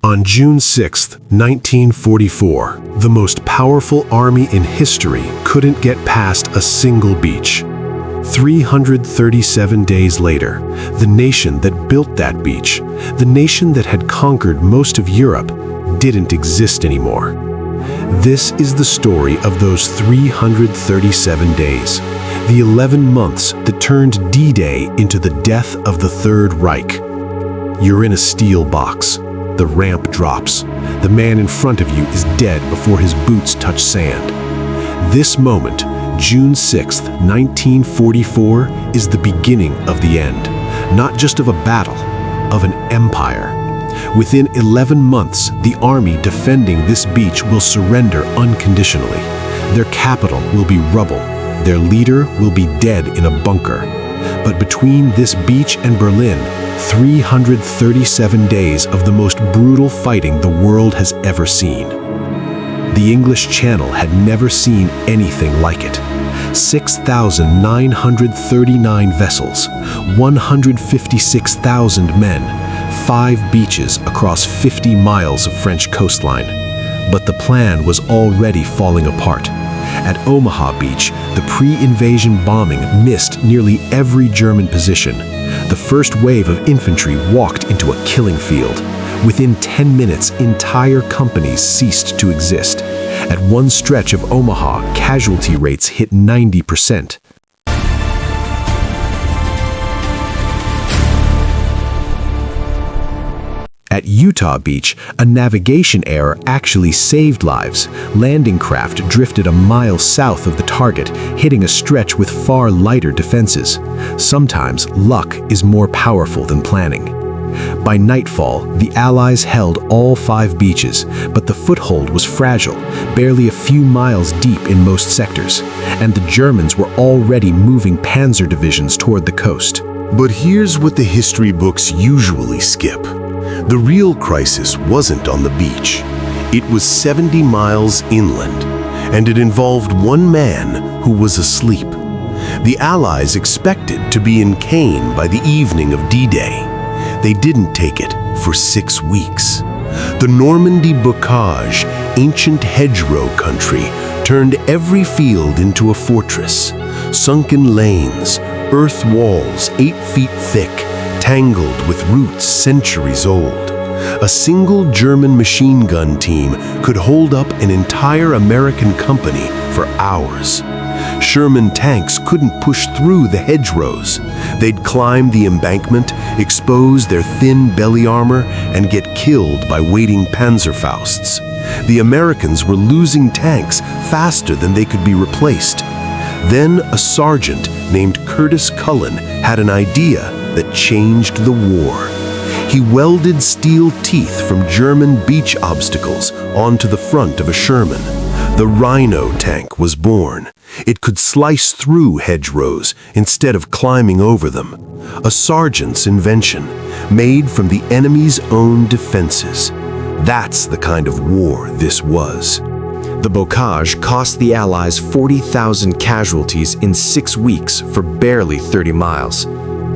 On June 6, 1944, the most powerful army in history couldn't get past a single beach. 337 days later, the nation that built that beach, the nation that had conquered most of Europe, didn't exist anymore. This is the story of those 337 days, the 11 months that turned D-Day into the death of the Third Reich. You're in a steel box. The ramp drops. The man in front of you is dead before his boots touch sand. This moment, June 6, 1944, is the beginning of the end, not just of a battle, of an empire. Within 11 months, the army defending this beach will surrender unconditionally. Their capital will be rubble. Their leader will be dead in a bunker. But between this beach and Berlin, 337 days of the most brutal fighting the world has ever seen. The English Channel had never seen anything like it. 6,939 vessels, 156,000 men, 5 beaches across 50 miles of French coastline. But the plan was already falling apart. At Omaha Beach, the pre-invasion bombing missed nearly every German position. The first wave of infantry walked into a killing field. Within 10 minutes, entire companies ceased to exist. At one stretch of Omaha, casualty rates hit 90%. At Utah Beach, a navigation error actually saved lives. Landing craft drifted a mile south of the target, hitting a stretch with far lighter defenses. Sometimes luck is more powerful than planning. By nightfall, the Allies held all 5 beaches, but the foothold was fragile, barely a few miles deep in most sectors, and the Germans were already moving panzer divisions toward the coast. But here's what the history books usually skip. The real crisis wasn't on the beach. It was 70 miles inland, and it involved one man who was asleep. The Allies expected to be in Caen by the evening of D-Day. They didn't take it for 6 weeks. The Normandy bocage, ancient hedgerow country, turned every field into a fortress. Sunken lanes, earth walls 8 feet thick, tangled with roots centuries old. A single German machine gun team could hold up an entire American company for hours. Sherman tanks couldn't push through the hedgerows. They'd climb the embankment, expose their thin belly armor, and get killed by waiting Panzerfausts. The Americans were losing tanks faster than they could be replaced. Then a sergeant named Curtis Cullen had an idea that changed the war. He welded steel teeth from German beach obstacles onto the front of a Sherman. The Rhino tank was born. It could slice through hedgerows instead of climbing over them. A sergeant's invention, made from the enemy's own defenses. That's the kind of war this was. The bocage cost the Allies 40,000 casualties in 6 weeks for barely 30 miles.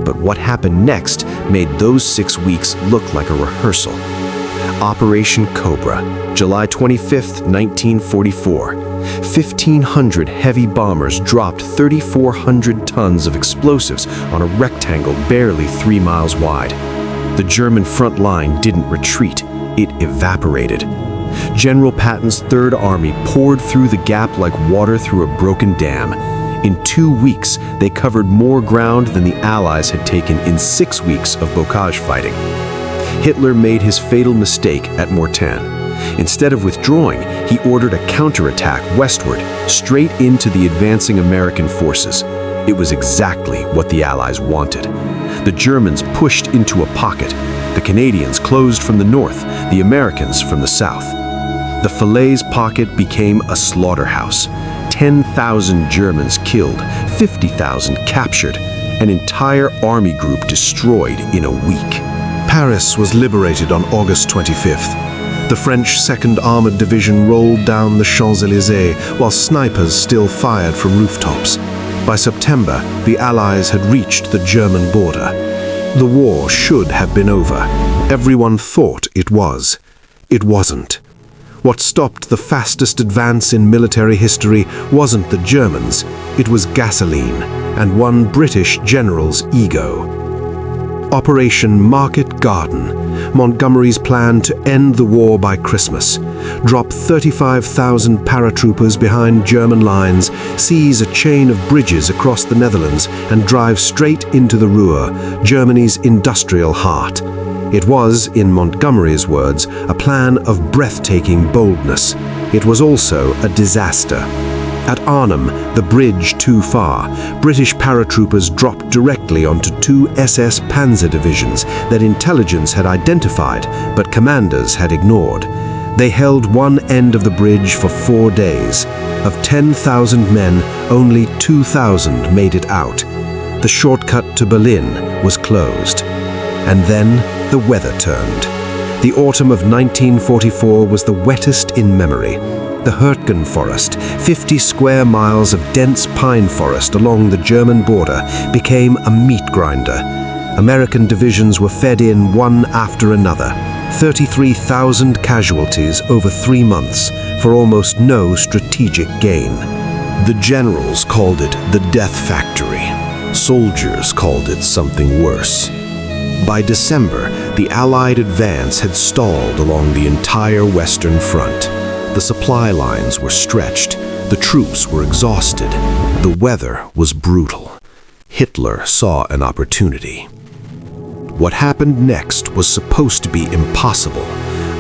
But what happened next made those 6 weeks look like a rehearsal. Operation Cobra, July 25, 1944. 1,500 heavy bombers dropped 3,400 tons of explosives on a rectangle barely 3 miles wide. The German front line didn't retreat, it evaporated. General Patton's Third Army poured through the gap like water through a broken dam. In 2 weeks, they covered more ground than the Allies had taken in 6 weeks of bocage fighting. Hitler made his fatal mistake at Mortain. Instead of withdrawing, he ordered a counterattack westward, straight into the advancing American forces. It was exactly what the Allies wanted. The Germans pushed into a pocket. The Canadians closed from the north, the Americans from the south. The Falaise pocket became a slaughterhouse. 10,000 Germans killed, 50,000 captured, an entire army group destroyed in a week. Paris was liberated on August 25th. The French 2nd Armored Division rolled down the Champs-Élysées while snipers still fired from rooftops. By September, the Allies had reached the German border. The war should have been over. Everyone thought it was. it wasn't. What stopped the fastest advance in military history wasn't the Germans, it was gasoline and one British general's ego. Operation Market Garden, Montgomery's plan to end the war by Christmas, drop 35,000 paratroopers behind German lines, seize a chain of bridges across the Netherlands, and drive straight into the Ruhr, Germany's industrial heart. It was, in Montgomery's words, a plan of breathtaking boldness. It was also a disaster. At Arnhem, the bridge too far, British paratroopers dropped directly onto two SS Panzer divisions that intelligence had identified, but commanders had ignored. They held one end of the bridge for 4 days. Of 10,000 men, only 2,000 made it out. The shortcut to Berlin was closed. And then the weather turned. The autumn of 1944 was the wettest in memory. The Hürtgen Forest, 50 square miles of dense pine forest along the German border, became a meat grinder. American divisions were fed in one after another. 33,000 casualties over 3 months for almost no strategic gain. The generals called it the death factory. Soldiers called it something worse. By December, the Allied advance had stalled along the entire Western Front. The supply lines were stretched, the troops were exhausted, the weather was brutal. Hitler saw an opportunity. What happened next was supposed to be impossible.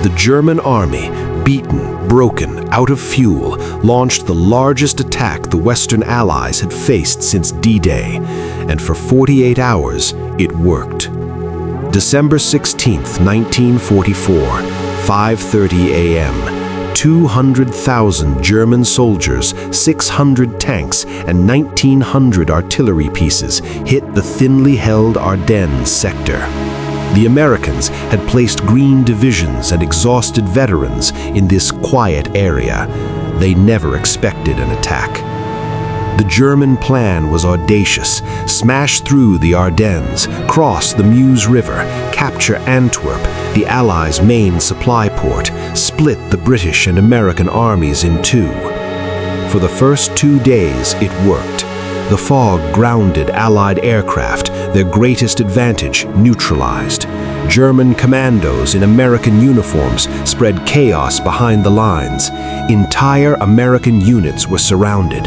The German army, beaten, broken, out of fuel, launched the largest attack the Western Allies had faced since D-Day, and for 48 hours it worked. December 16, 1944, 5:30 a.m., 200,000 German soldiers, 600 tanks, and 1,900 artillery pieces hit the thinly held Ardennes sector. The Americans had placed green divisions and exhausted veterans in this quiet area. They never expected an attack. The German plan was audacious: smash through the Ardennes, cross the Meuse River, capture Antwerp, the Allies' main supply port, split the British and American armies in two. For the first 2 days, it worked. The fog grounded Allied aircraft, their greatest advantage neutralized. German commandos in American uniforms spread chaos behind the lines. Entire American units were surrounded.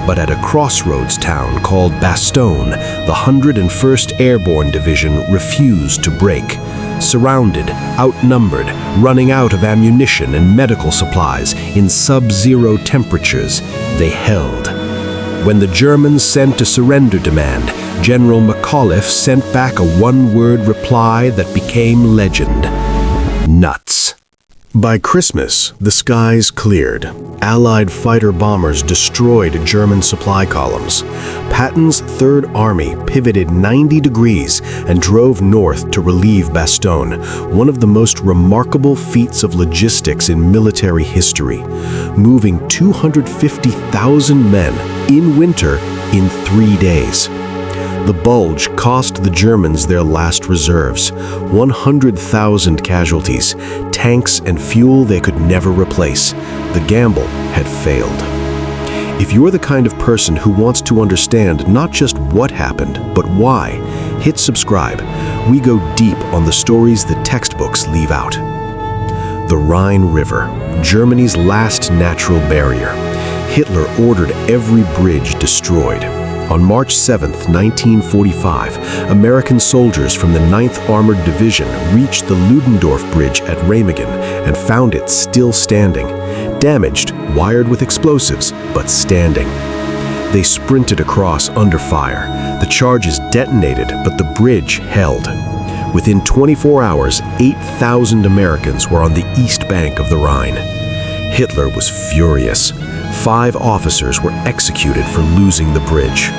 But at a crossroads town called Bastogne, the 101st Airborne Division refused to break. Surrounded, outnumbered, running out of ammunition and medical supplies in sub-zero temperatures, they held. When the Germans sent a surrender demand, General McAuliffe sent back a one-word reply that became legend: nuts. By Christmas, the skies cleared. Allied fighter bombers destroyed German supply columns. Patton's Third Army pivoted 90 degrees and drove north to relieve Bastogne, one of the most remarkable feats of logistics in military history, moving 250,000 men in winter in 3 days. The Bulge cost the Germans their last reserves, 100,000 casualties, tanks and fuel they could never replace. The gamble had failed. If you're the kind of person who wants to understand not just what happened, but why, hit subscribe. We go deep on the stories the textbooks leave out. The Rhine River, Germany's last natural barrier. Hitler ordered every bridge destroyed. On March 7, 1945, American soldiers from the 9th Armored Division reached the Ludendorff Bridge at Remagen and found it still standing, damaged, wired with explosives, but standing. They sprinted across under fire. The charges detonated, but the bridge held. Within 24 hours, 8,000 Americans were on the east bank of the Rhine. Hitler was furious. 5 officers were executed for losing the bridge.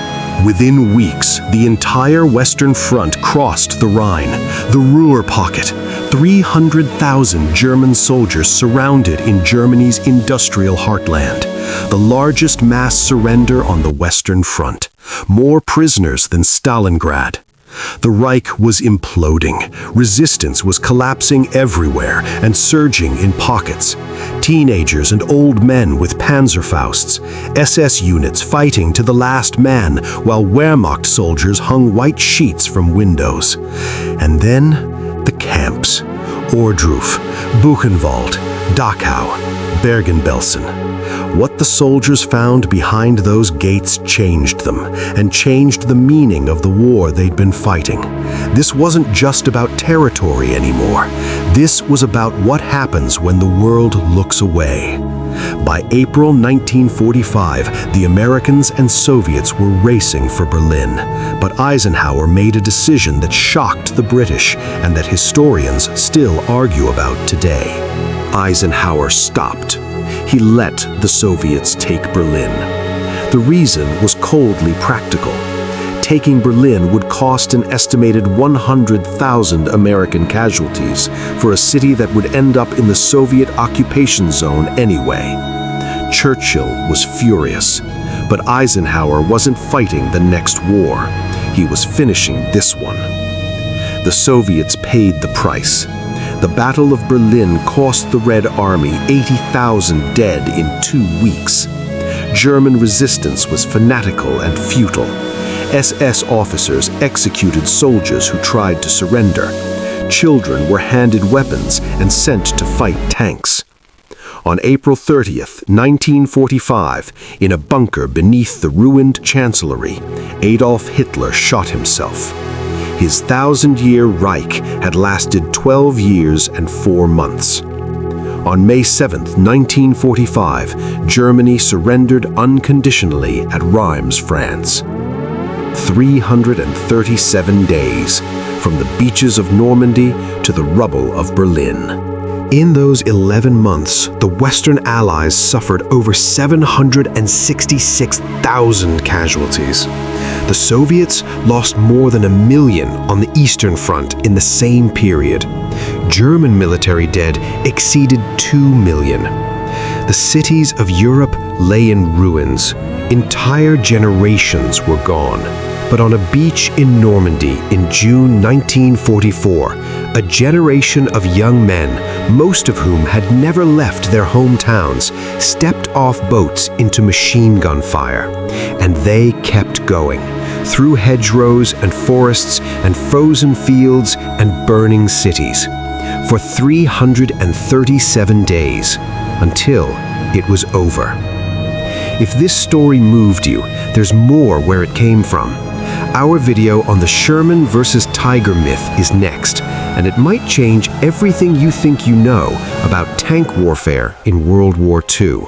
Within weeks, the entire Western Front crossed the Rhine, the Ruhr pocket. 300,000 German soldiers surrounded in Germany's industrial heartland, the largest mass surrender on the Western Front. More prisoners than Stalingrad. The Reich was imploding. Resistance was collapsing everywhere and surging in pockets. Teenagers and old men with Panzerfausts, SS units fighting to the last man, while Wehrmacht soldiers hung white sheets from windows. And then the camps. Ohrdruf, Buchenwald, Dachau, Bergen-Belsen. What the soldiers found behind those gates changed them, and changed the meaning of the war they'd been fighting. This wasn't just about territory anymore. This was about what happens when the world looks away. By April 1945, the Americans and Soviets were racing for Berlin, but Eisenhower made a decision that shocked the British and that historians still argue about today. Eisenhower stopped. He let the Soviets take Berlin. The reason was coldly practical. Taking Berlin would cost an estimated 100,000 American casualties for a city that would end up in the Soviet occupation zone anyway. Churchill was furious, but Eisenhower wasn't fighting the next war. He was finishing this one. The Soviets paid the price. The Battle of Berlin cost the Red Army 80,000 dead in 2 weeks. German resistance was fanatical and futile. SS officers executed soldiers who tried to surrender. Children were handed weapons and sent to fight tanks. On April 30th, 1945, in a bunker beneath the ruined Chancellery, Adolf Hitler shot himself. His 1,000-year Reich had lasted 12 years and 4 months. On May 7, 1945, Germany surrendered unconditionally at Reims, France. 337 days, from the beaches of Normandy to the rubble of Berlin. In those 11 months, the Western Allies suffered over 766,000 casualties. The Soviets lost more than 1 million on the Eastern Front in the same period. German military dead exceeded 2 million. The cities of Europe lay in ruins. Entire generations were gone. But on a beach in Normandy in June 1944, a generation of young men, most of whom had never left their hometowns, stepped off boats into machine gun fire. And they kept going, through hedgerows and forests and frozen fields and burning cities, for 337 days, until it was over. If this story moved you, there's more where it came from. Our video on the Sherman versus Tiger myth is next, and it might change everything you think you know about tank warfare in World War II.